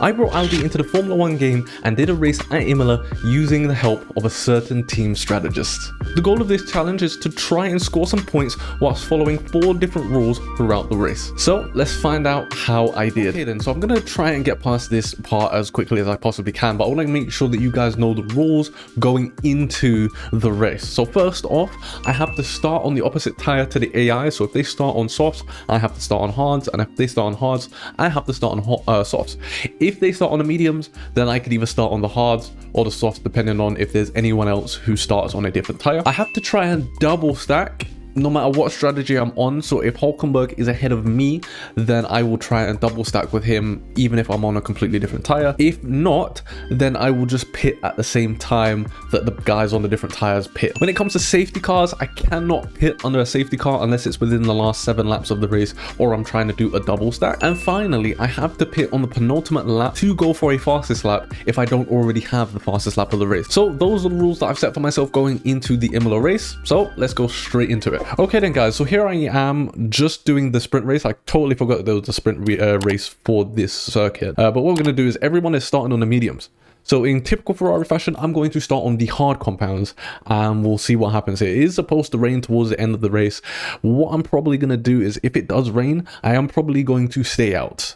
I brought Audi into the Formula 1 game and did a race at Imola using the help of a certain team strategist. The goal of this challenge is to try and score some points whilst following 4 different rules throughout the race. So let's find out how I did. Okay then, so I'm going to try and get past this part as quickly as I possibly can, but I want to make sure that you guys know the rules going into the race. So first off, I have to start on the opposite tyre to the AI, so if they start on softs, I have to start on hards, and if they start on hards, I have to start on softs. If they start on the mediums, then I could either start on the hards or the softs, depending on if there's anyone else who starts on a different tire. I have to try and double stack no matter what strategy I'm on. So if Hulkenberg is ahead of me, then I will try and double stack with him even if I'm on a completely different tire. If not, then I will just pit at the same time that the guys on the different tires pit. When it comes to safety cars, I cannot pit under a safety car unless it's within the last 7 laps of the race or I'm trying to do a double stack. And finally, I have to pit on the penultimate lap to go for a fastest lap if I don't already have the fastest lap of the race. So those are the rules that I've set for myself going into the Imola race. So let's go straight into it. Okay then guys, so here I am just doing the sprint race. I totally forgot that there was a sprint race for this circuit. But what we're going to do is everyone is starting on the mediums. So in typical Ferrari fashion, I'm going to start on the hard compounds and we'll see what happens here. It is supposed to rain towards the end of the race. What I'm probably going to do is if it does rain, I am probably going to stay out.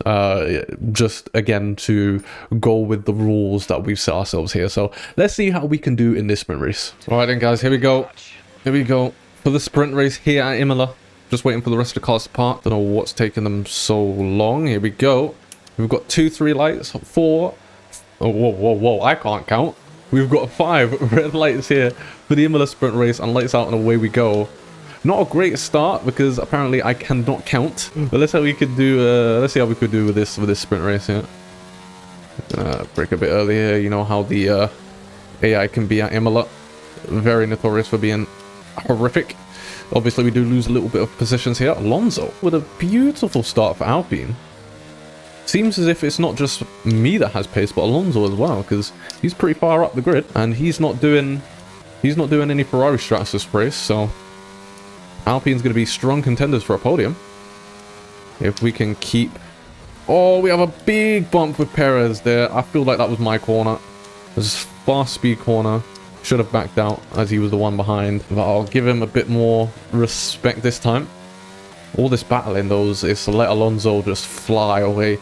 Just again to go with the rules that we've set ourselves here. So let's see how we can do in this sprint race. All right then guys, here we go. Here we go. For the sprint race here at Imola, just waiting for the rest of the cars to park. Don't know what's taking them so long. Here we go. We've got 2, 3 lights, 4. Oh, whoa, I can't count. We've got 5 red lights here for the Imola sprint race and lights out and away we go. Not a great start because apparently I cannot count. But let's see how we could do. Let's see how we could do with this sprint race here. Break a bit early here. You know how the AI can be at Imola. Very notorious for being horrific. Obviously we do lose a little bit of positions here. Alonso with a beautiful start for Alpine. Seems as if it's not just me that has pace, but Alonso as well, because he's pretty far up the grid and he's not doing any Ferrari strats this race. So Alpine's going to be strong contenders for a podium if we can keep. Oh, we have a big bump with Perez there. I feel like that was my corner. This is fast speed corner. Should have backed out as he was the one behind, but I'll give him a bit more respect this time. All this battling those is to let Alonso just fly away.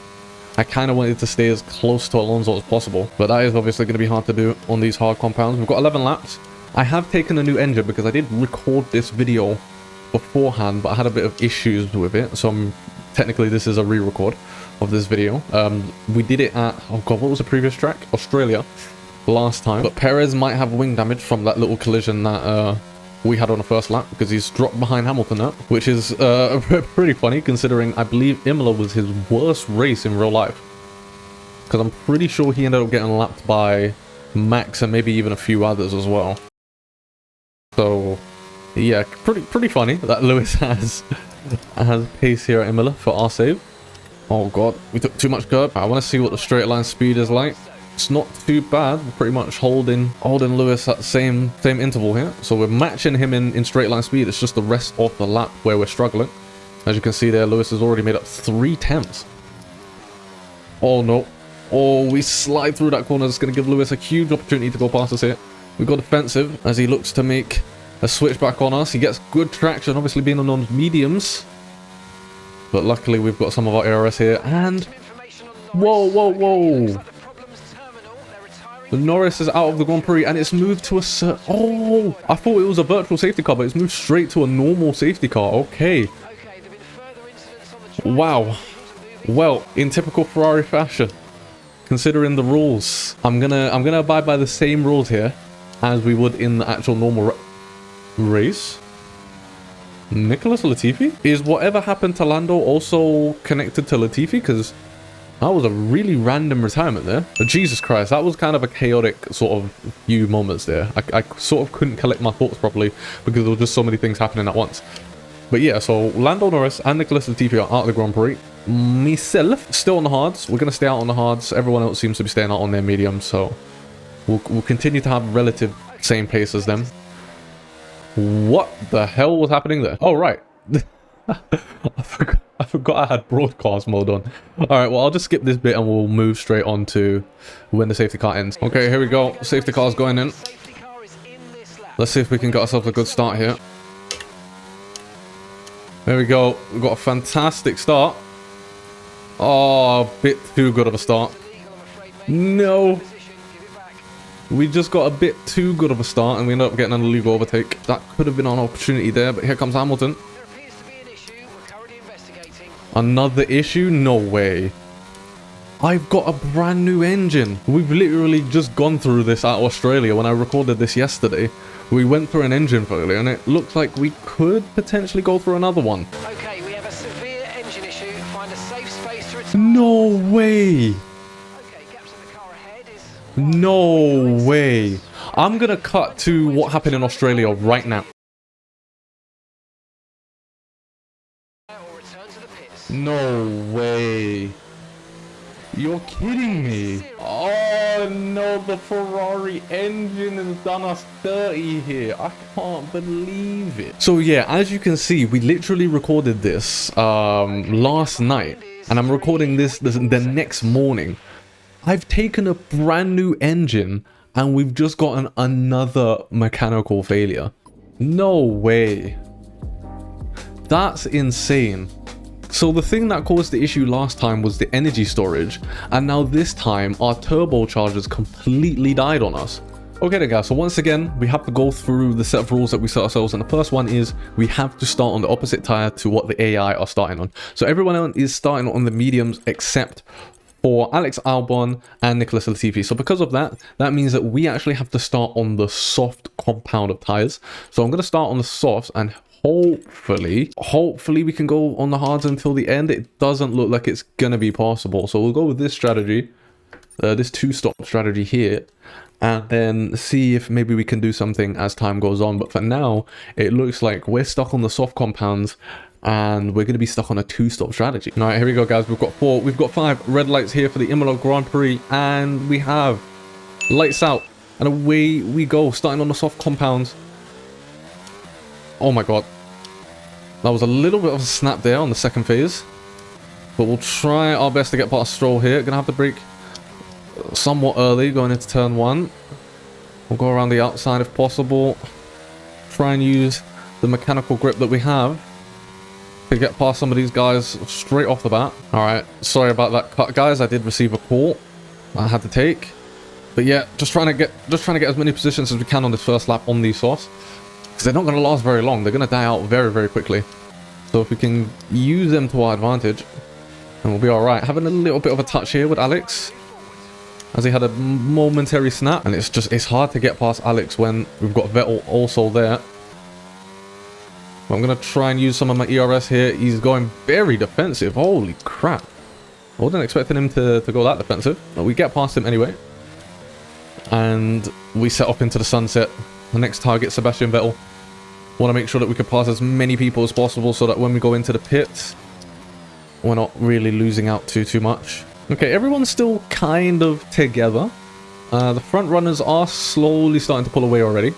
I kind of wanted to stay as close to Alonso as possible, but that is obviously going to be hard to do on these hard compounds. We've got 11 laps. I have taken a new engine because I did record this video beforehand, but I had a bit of issues with it, so technically this is a re-record of this video. We did it at, oh god, what was the previous track? Australia. Last time, but Perez might have wing damage from that little collision that we had on the first lap because he's dropped behind Hamilton now, which is pretty funny considering I believe Imola was his worst race in real life, because I'm pretty sure he ended up getting lapped by Max and maybe even a few others as well. So yeah, pretty funny that Lewis has pace here at Imola for our save. Oh god, we took too much curb. I want to see what the straight line speed is like. It's not too bad. We're pretty much holding Lewis at the same interval here. So we're matching him in straight line speed. It's just the rest of the lap where we're struggling. As you can see there, Lewis has already made up 3 tenths. Oh no. Oh, we slide through that corner. It's going to give Lewis a huge opportunity to go past us here. We got defensive as he looks to make a switch back on us. He gets good traction, obviously being on those mediums. But luckily we've got some of our ARS here. And whoa. The Norris is out of the Grand Prix and it's moved to a oh, I thought it was a virtual safety car, but it's moved straight to a normal safety car. Okay. Wow. Well, in typical Ferrari fashion, considering the rules, I'm gonna abide by the same rules here as we would in the actual normal race. Nicholas Latifi? Is whatever happened to Lando also connected to Latifi? Because that was a really random retirement there. But Jesus Christ, that was kind of a chaotic sort of few moments there. I sort of couldn't collect my thoughts properly because there were just so many things happening at once. But yeah, so Lando Norris and Nicholas Latifi are out of the Grand Prix. Myself, still on the hards. We're going to stay out on the hards. Everyone else seems to be staying out on their mediums, so we'll continue to have relative same pace as them. What the hell was happening there? Oh, right. I forgot I had broadcast mode on. Alright, well, I'll just skip this bit and we'll move straight on to when the safety car ends. Okay, here we go. Safety car's going in. Let's see if we can get ourselves a good start here. There we go. We've got a fantastic start. Oh, a bit too good of a start. No. We just got a bit too good of a start and we ended up getting an illegal overtake. That could have been an opportunity there, but here comes Hamilton. Another issue? No way. I've got a brand new engine. We've literally just gone through this at Australia when I recorded this yesterday. We went through an engine failure and it looks like we could potentially go through another one. Okay, we have a severe engine issue. Find a safe space to return. No way. Okay, gaps in the car ahead is... No way. I'm gonna cut to what happened in Australia right now. Or return to the pits. No way. You're kidding me. Oh no, the Ferrari engine has done us dirty here. I can't believe it. So yeah, as you can see, we literally recorded this last night. And I'm recording this the next morning. I've taken a brand new engine and we've just gotten another mechanical failure. No way. That's insane. So the thing that caused the issue last time was the energy storage, and now this time our turbochargers completely died on us. Okay then guys, so once again we have to go through the set of rules that we set ourselves, and the first one is we have to start on the opposite tire to what the AI are starting on. So everyone else is starting on the mediums except for Alex Albon and Nicholas Latifi. So because of that, that means that we actually have to start on the soft compound of tires. So I'm going to start on the softs and hopefully we can go on the hards until the end. It doesn't look like it's gonna be possible, so we'll go with this strategy, this two-stop strategy here, and then see if maybe we can do something as time goes on. But for now, it looks like we're stuck on the soft compounds and we're going to be stuck on a two-stop strategy. All right, here we go guys. We've got 5 red lights here for the Imola Grand Prix, and we have lights out and away we go, starting on the soft compounds. Oh my god, that was a little bit of a snap there on the second phase, but we'll try our best to get past Stroll here. Gonna have to brake somewhat early going into turn 1. We'll go around the outside if possible, try and use the mechanical grip that we have to get past some of these guys straight off the bat. All right, sorry about that cut guys, I did receive a call I had to take, but yeah, just trying to get as many positions as we can on this first lap on these softs, because they're not going to last very long. They're going to die out very, very quickly. So if we can use them to our advantage, then we'll be all right. Having a little bit of a touch here with Alex, as he had a momentary snap. And it's hard to get past Alex when we've got Vettel also there. But I'm going to try and use some of my ERS here. He's going very defensive. Holy crap. I wasn't expecting him to go that defensive. But we get past him anyway. And we set off into the sunset. The next target, Sebastian Vettel. Want to make sure that we can pass as many people as possible so that when we go into the pits, we're not really losing out too much. Okay, everyone's still kind of together. The front runners are slowly starting to pull away already,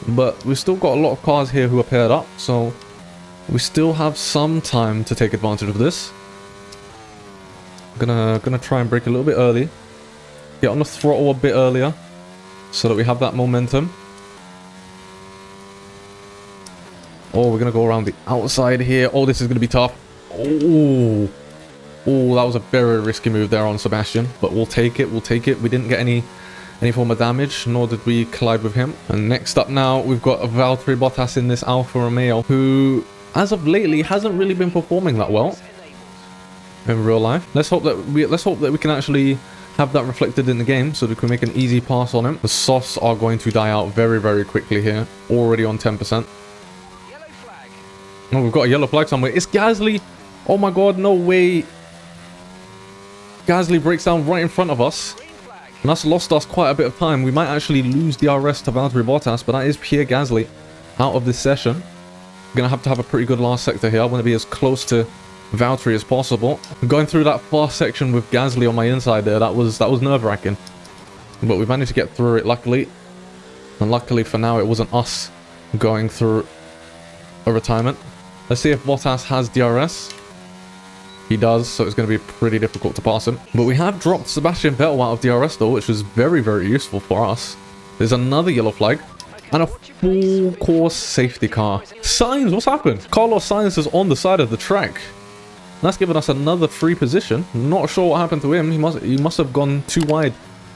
but we've still got a lot of cars here who are paired up, so we still have some time to take advantage of this. Gonna try and brake a little bit early, get on the throttle a bit earlier so that we have that momentum. Oh, we're going to go around the outside here. Oh, this is going to be tough. Oh, that was a very risky move there on Sebastian, but we'll take it. We'll take it. We didn't get any form of damage, nor did we collide with him. And next up now, we've got Valtteri Bottas in this Alfa Romeo, who, as of lately, hasn't really been performing that well in real life. Let's hope that we can actually have that reflected in the game so that we can make an easy pass on him. The softs are going to die out very, very quickly here. Already on 10%. Oh, we've got a yellow flag somewhere. It's Gasly. Oh my god, no way. Gasly breaks down right in front of us. And that's lost us quite a bit of time. We might actually lose the RS to Valtteri Bottas, but that is Pierre Gasly out of this session. We're going to have a pretty good last sector here. I want to be as close to Valtteri as possible. Going through that fast section with Gasly on my inside there, that was nerve-wracking. But we managed to get through it, luckily. And luckily for now, it wasn't us going through a retirement. Let's see if Bottas has DRS. He does, so it's going to be pretty difficult to pass him. But we have dropped Sebastian Vettel out of DRS though, which was very, very useful for us. There's another yellow flag and a full course safety car. Sainz, what's happened? Carlos Sainz is on the side of the track. That's given us another free position. Not sure what happened to him. He must have gone too wide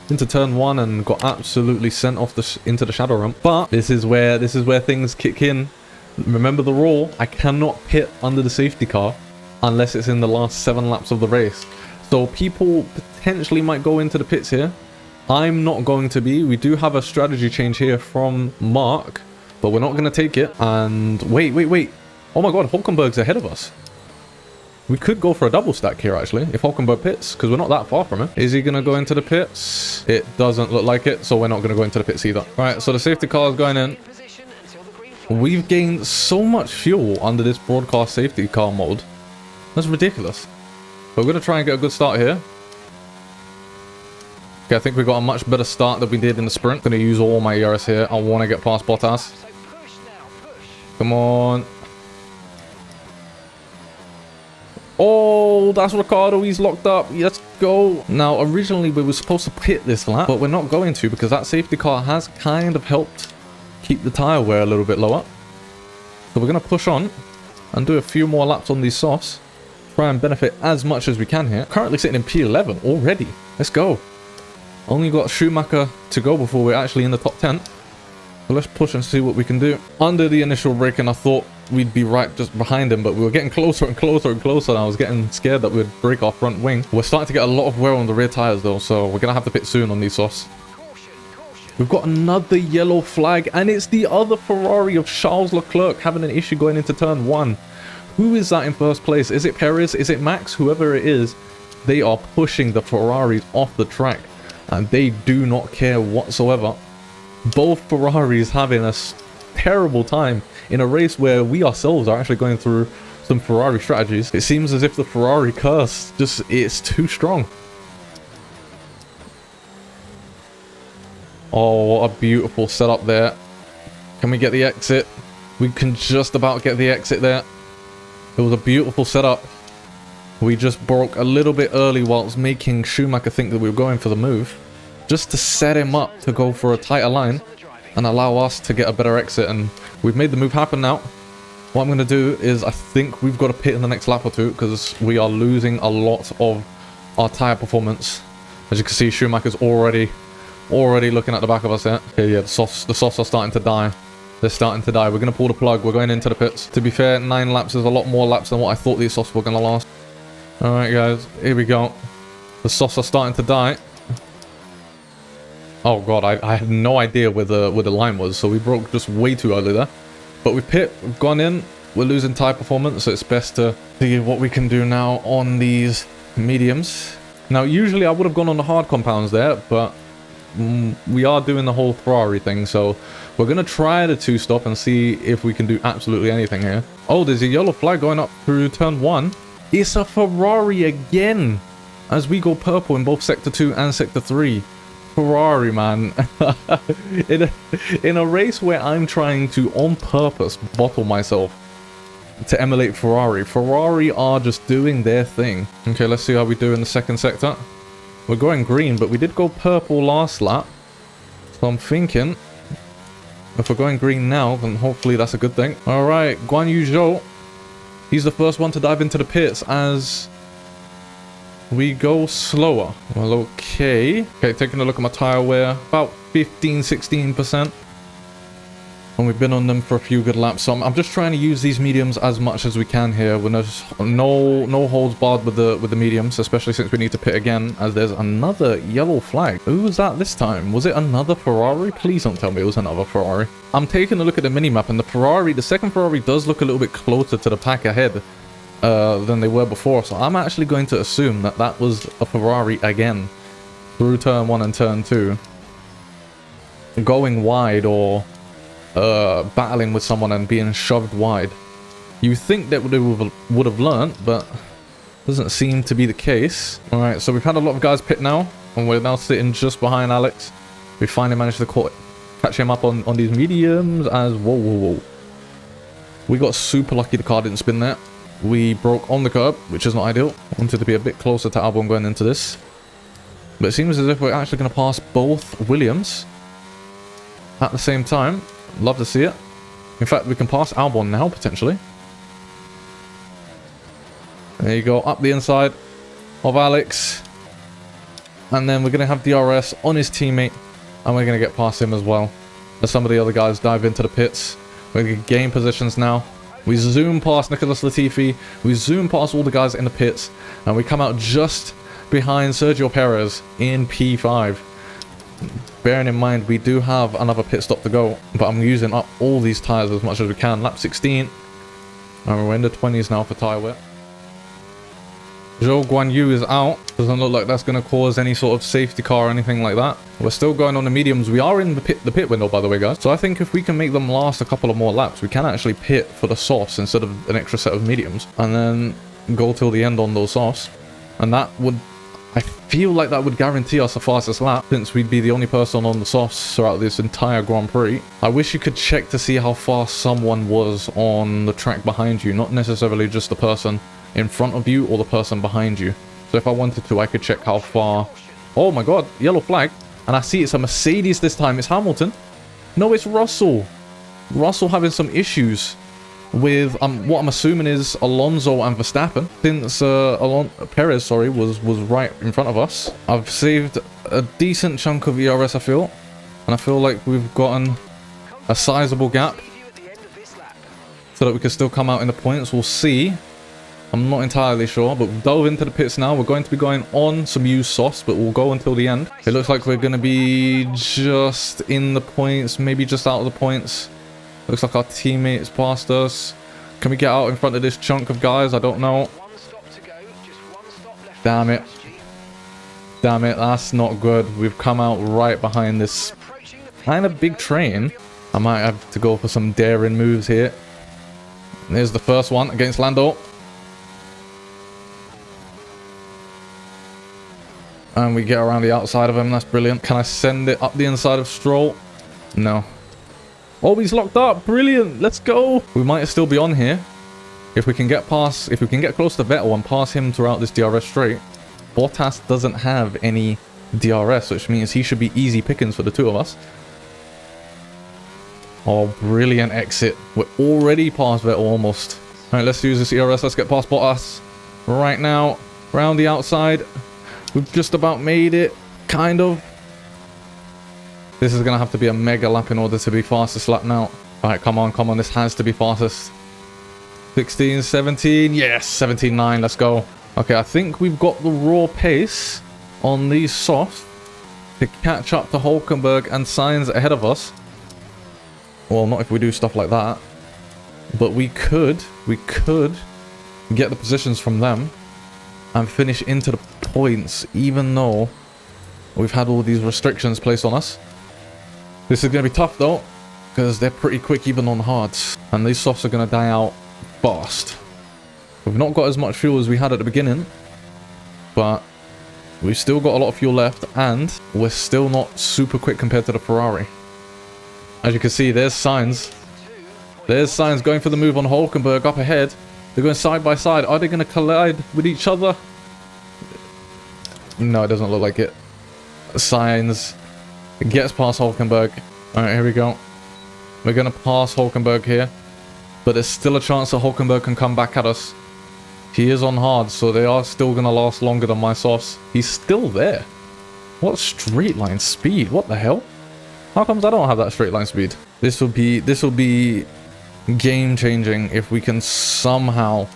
into turn 1 and got absolutely sent off into the shadow ramp. But this is where things kick in. Remember the rule, I cannot pit under the safety car unless it's in the last 7 laps of the race. So people potentially might go into the pits here. I'm not going to be. We do have a strategy change here from Mark, but we're not going to take it. And wait. Oh my god, Hulkenberg's ahead of us. We could go for a double stack here actually, if Hulkenberg pits, because we're not that far from him. Is he going to go into the pits? It doesn't look like it, so we're not going to go into the pits either. Right, so the safety car is going in. We've gained so much fuel under this broadcast safety car mode. That's ridiculous. But we're going to try and get a good start here. Okay, I think we got a much better start than we did in the sprint. Going to use all my ERS here. I want to get past Bottas. Come on. Oh, that's Ricardo. He's locked up. Let's go. Now, originally we were supposed to pit this lap, but we're not going to because that safety car has kind of helped keep the tire wear a little bit lower. So we're going to push on and do a few more laps on these softs. Try and benefit as much as we can here. Currently sitting in P11 already. Let's go. Only got Schumacher to go before we're actually in the top 10. So let's push and see what we can do. Under the initial braking, I thought we'd be right just behind him, but we were getting closer and closer and closer, and I was getting scared that we'd break our front wing. We're starting to get a lot of wear on the rear tires though, so we're going to have to pit soon on these softs. We've got another yellow flag, and it's the other Ferrari of Charles Leclerc having an issue going into turn 1. Who is that in first place? Is it Perez? Is it Max? Whoever it is, they are pushing the Ferraris off the track, and they do not care whatsoever. Both Ferraris having a terrible time in a race where we ourselves are actually going through some Ferrari strategies. It seems as if the Ferrari curse it's too strong. Oh, what a beautiful setup there. Can we get the exit? We can just about get the exit there. It was a beautiful setup. We just broke a little bit early whilst making Schumacher think that we were going for the move, just to set him up to go for a tighter line and allow us to get a better exit. And we've made the move happen now. What I'm going to do is I think we've got to pit in the next lap or two because we are losing a lot of our tyre performance. As you can see, Schumacher's already looking at the back of us here. Okay, yeah, the softs are starting to die. They're starting to die. We're going to pull the plug. We're going into the pits. To be fair, 9 laps is a lot more laps than what I thought these softs were going to last. Alright guys, here we go. The softs are starting to die. Oh god, I had no idea where the line was, so we broke just way too early there. But we've gone in. We're losing tyre performance, so it's best to see what we can do now on these mediums. Now, usually I would have gone on the hard compounds there, but we are doing the whole Ferrari thing, so we're going to try the 2-stop and see if we can do absolutely anything here. Oh, there's a yellow flag going up through turn 1. It's a Ferrari again, as we go purple in both Sector 2 and Sector 3. Ferrari, man. in a race where I'm trying to, on purpose, bottle myself to emulate Ferrari. Ferrari are just doing their thing. Okay, let's see how we do in the second sector. We're going green, but we did go purple last lap. So I'm thinking, if we're going green now, then hopefully that's a good thing. Alright, Guan Yu Zhou. He's the first one to dive into the pits as we go slower. Well, okay. Okay, taking a look at my tire wear. About 15-16%. And we've been on them for a few good laps. So I'm just trying to use these mediums as much as we can here. When there's no holds barred with the mediums, especially since we need to pit again, as there's another yellow flag. Who was that this time? Was it another Ferrari? Please don't tell me it was another Ferrari. I'm taking a look at the minimap, and the second Ferrari does look a little bit closer to the pack ahead than they were before. So I'm actually going to assume that that was a Ferrari again through turn 1 and turn 2, going wide or battling with someone and being shoved wide. You think that they would have learned, but doesn't seem to be the case. Alright, so we've had a lot of guys pit now, and we're now sitting just behind Alex. We finally managed to catch him up on these mediums as... Whoa. We got super lucky the car didn't spin there. We broke on the curb, which is not ideal. Wanted to be a bit closer to Albon going into this. But it seems as if we're actually going to pass both Williams at the same time. Love to see it. In fact, we can pass Albon now, potentially. There you go, up the inside of Alex. And then we're going to have DRS on his teammate. And we're going to get past him as well. As some of the other guys dive into the pits. We're going to gain positions now. We zoom past Nicholas Latifi. We zoom past all the guys in the pits. And we come out just behind Sergio Perez in P5. Bearing in mind, we do have another pit stop to go. But I'm using up all these tyres as much as we can. Lap 16. And we're in the 20s now for tyre wear. Zhou Guanyu is out. Doesn't look like that's going to cause any sort of safety car or anything like that. We're still going on the mediums. We are in the pit window, by the way, guys. So I think if we can make them last a couple of more laps, we can actually pit for the softs instead of an extra set of mediums. And then go till the end on those softs. And that would... I feel like that would guarantee us the fastest lap, since we'd be the only person on the softs throughout this entire Grand Prix. I wish you could check to see how fast someone was on the track behind you, not necessarily just the person in front of you or the person behind you. So if I wanted to, I could check how far... Oh my god, yellow flag. And I see it's a Mercedes this time. It's Hamilton. No, it's Russell. Russell having some issues with what I'm assuming is Alonso and Verstappen. Since Perez, sorry, was right in front of us. I've saved a decent chunk of ERS, I feel. And I feel like we've gotten a sizable gap so that we can still come out in the points. We'll see. I'm not entirely sure, but we've dove into the pits now. We're going to be going on some used softs, but we'll go until the end. It looks like we're going to be just in the points, maybe just out of the points. Looks like our teammates passed us. Can we get out in front of this chunk of guys? I don't know. Damn it. Damn it, that's not good. We've come out right behind this kind of big train. I might have to go for some daring moves here. There's the first one against Lando. And we get around the outside of him. That's brilliant. Can I send it up the inside of Stroll? No. Oh, he's locked up. Brilliant. Let's go. We might still be on here. If we can get past, if we can get close to Vettel and pass him throughout this DRS straight. Bottas doesn't have any DRS, which means he should be easy pickings for the two of us. Oh, brilliant exit. We're already past Vettel almost. All right, let's use this ERS. Let's get past Bottas right now. Round the outside. We've just about made it, kind of. This is going to have to be a mega lap in order to be fastest lap now. All right, come on, come on. This has to be fastest. 16, 17. Yes, 17.9. Let's go. Okay, I think we've got the raw pace on these softs to catch up to Hülkenberg and Sainz ahead of us. Well, not if we do stuff like that. But we could get the positions from them and finish into the points, even though we've had all these restrictions placed on us. This is going to be tough though, because they're pretty quick even on hards, and these softs are going to die out fast. We've not got as much fuel as we had at the beginning, but we've still got a lot of fuel left, and we're still not super quick compared to the Ferrari. As you can see, there's Sainz. There's Sainz going for the move on Hülkenberg up ahead. They're going side by side. Are they going to collide with each other? No, it doesn't look like it. Sainz gets past Hülkenberg. Alright, here we go. We're going to pass Hülkenberg here. But there's still a chance that Hülkenberg can come back at us. He is on hard, so they are still going to last longer than my softs. He's still there. What straight line speed? What the hell? How comes I don't have that straight line speed? This will be game changing if we can somehow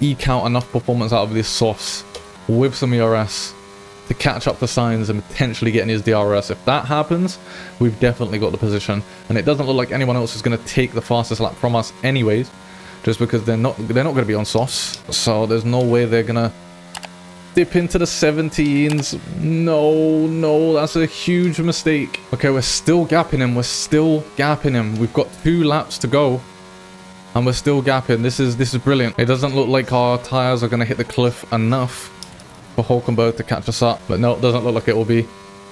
eke out enough performance out of these softs with some ERS to catch up to Sainz and potentially getting his DRS. If that happens, we've definitely got the position, and it doesn't look like anyone else is going to take the fastest lap from us anyways, just because they're not going to be on softs, so there's no way they're going to dip into the 17s. No, that's a huge mistake. Okay, we're still gapping him. We've got 2 laps to go. And we're still gapping. This is brilliant. It doesn't look like our tires are going to hit the cliff enough for Hülkenberg to catch us up. But no, it doesn't look like it will be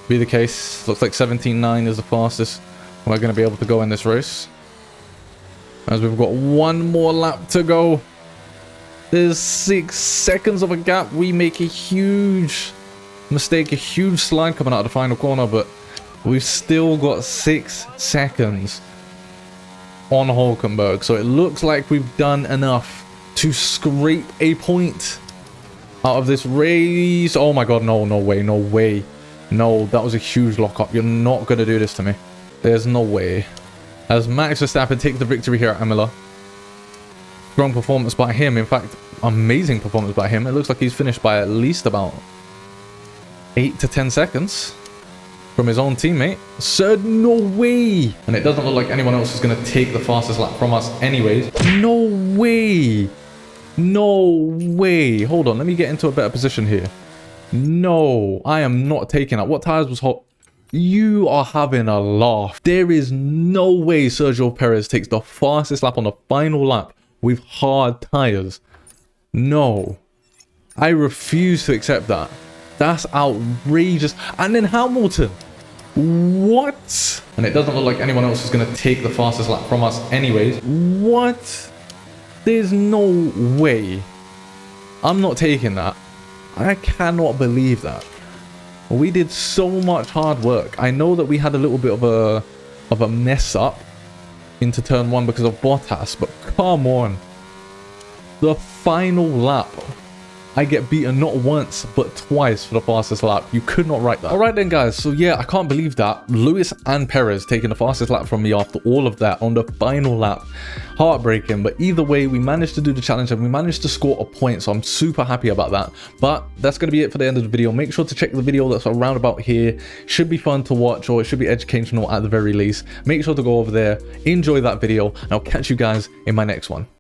the case. Looks like 17.9 is the fastest we're going to be able to go in this race. as we've got one more lap to go. There's 6 seconds of a gap. We make a huge mistake, a huge slide coming out of the final corner, but we've still got 6 seconds on Hulkenberg. So it looks like we've done enough to scrape a point out of this race. Oh my god, no, no way, no way. No, that was a huge lockup. You're not going to do this to me. There's no way. As Max Verstappen takes the victory here at Imola. Strong performance by him. In fact, amazing performance by him. It looks like he's finished by at least about 8 to 10 seconds from his own teammate. Said no way. And it doesn't look like anyone else is going to take the fastest lap from us anyways. No way. No way. Hold on, let me get into a better position here. No, I am not taking that. What tires was hot? You are having a laugh. There is no way Sergio Perez takes the fastest lap on the final lap with hard tires. No. I refuse to accept that. That's outrageous. And then Hamilton. What? And it doesn't look like anyone else is going to take the fastest lap from us anyways. What? There's no way. I'm not taking that. I cannot believe that. We did so much hard work. I know that we had a little bit of a mess up into turn 1 because of Bottas, but come on. The final lap, I get beaten not once but twice for the fastest lap. You could not write that. Alright then guys, so yeah, I can't believe that. Lewis and Perez taking the fastest lap from me after all of that on the final lap. Heartbreaking, but either way, we managed to do the challenge and we managed to score a point, so I'm super happy about that. But that's going to be it for the end of the video. Make sure to check the video that's around about here. Should be fun to watch, or it should be educational at the very least. Make sure to go over there, enjoy that video, and I'll catch you guys in my next one.